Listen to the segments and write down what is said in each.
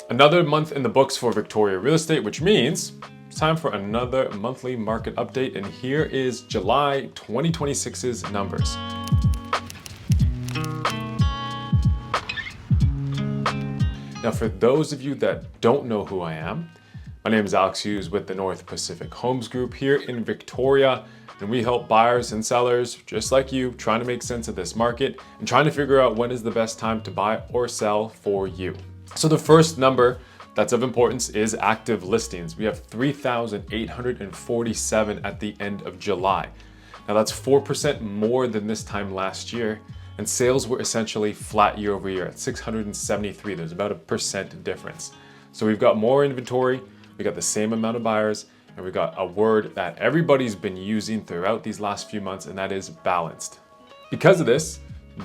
Another month in the books for Victoria real estate, which means it's time for another monthly market update. And here is July 2026's numbers. Now, for those of you that don't know who I am, my name is Alex Hughes with the North Pacific Homes Group here in Victoria, and we help buyers and sellers just like you trying to make sense of this market and trying to figure out when is the best time to buy or sell for you. So the first number that's of importance is active listings. We have 3,847 at the end of July. Now that's 4% more than this time last year, and sales were essentially flat year over year at 673. There's about a percent difference. So we've got more inventory, we got the same amount of buyers, and we got a word that everybody's been using throughout these last few months, and that is balanced. Because of this,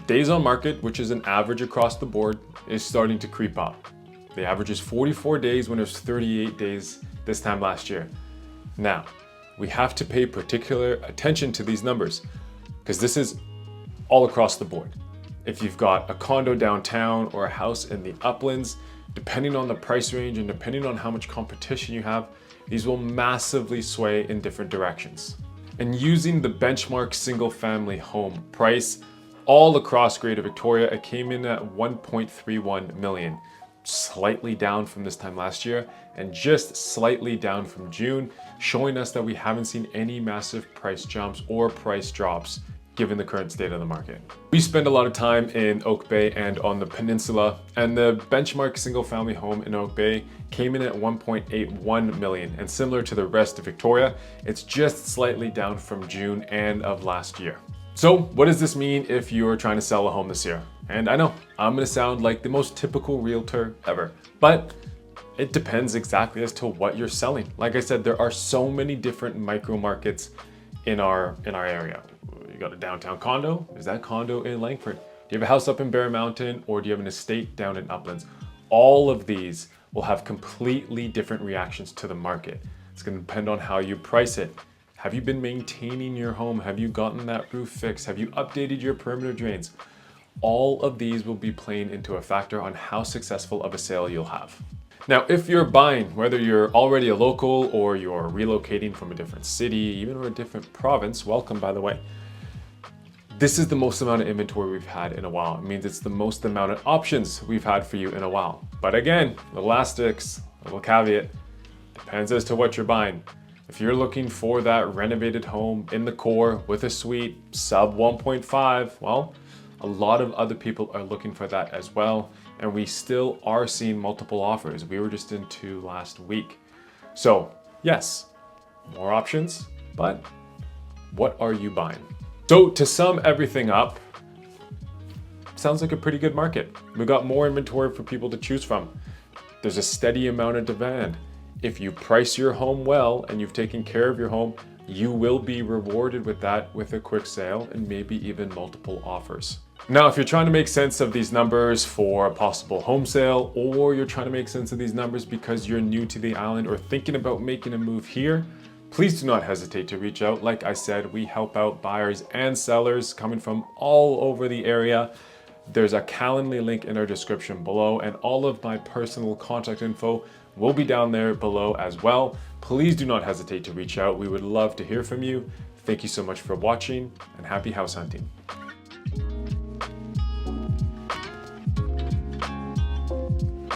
days on market, which is an average across the board, is starting to creep up. The average is 44 days when it was 38 days this time last year. Now, we have to pay particular attention to these numbers because this is all across the board. If you've got a condo downtown or a house in the uplands, depending on the price range and depending on how much competition you have, these will massively sway in different directions. And using the benchmark single family home price all across Greater Victoria, it came in at 1.31 million, slightly down from this time last year and just slightly down from June, showing us that we haven't seen any massive price jumps or price drops given the current state of the market. We spend a lot of time in Oak Bay and on the Peninsula, and the benchmark single family home in Oak Bay came in at 1.81 million, and similar to the rest of Victoria, it's just slightly down from June and of last year. So what does this mean if you're trying to sell a home this year? And I know I'm gonna sound like the most typical realtor ever, but it depends exactly as to what you're selling. Like I said, there are so many different micro markets in our area. You got a downtown condo, is that condo in Langford? Do you have a house up in Bear Mountain, or do you have an estate down in Uplands? All of these will have completely different reactions to the market. It's gonna depend on how you price it. Have you been maintaining your home? Have you gotten that roof fixed? Have you updated your perimeter drains? All of these will be playing into a factor on how successful of a sale you'll have. Now, if you're buying, whether you're already a local or you're relocating from a different city, even or a different province, welcome by the way, this is the most amount of inventory we've had in a while. It means it's the most amount of options we've had for you in a while. But again, little asterisks, little caveat, depends as to what you're buying. If you're looking for that renovated home in the core with a suite, sub 1.5, well, a lot of other people are looking for that as well. And we still are seeing multiple offers. We were just in 2 last week. So yes, more options, but what are you buying? So to sum everything up, sounds like a pretty good market. We've got more inventory for people to choose from. There's a steady amount of demand. If you price your home well and you've taken care of your home, you will be rewarded with that with a quick sale and maybe even multiple offers. Now, if you're trying to make sense of these numbers for a possible home sale, or you're trying to make sense of these numbers because you're new to the island or thinking about making a move here, please do not hesitate to reach out. Like I said, we help out buyers and sellers coming from all over the area. There's a Calendly link in our description below, and all of my personal contact info will be down there below as well. Please do not hesitate to reach out. We would love to hear from you. Thank you so much for watching, and happy house hunting.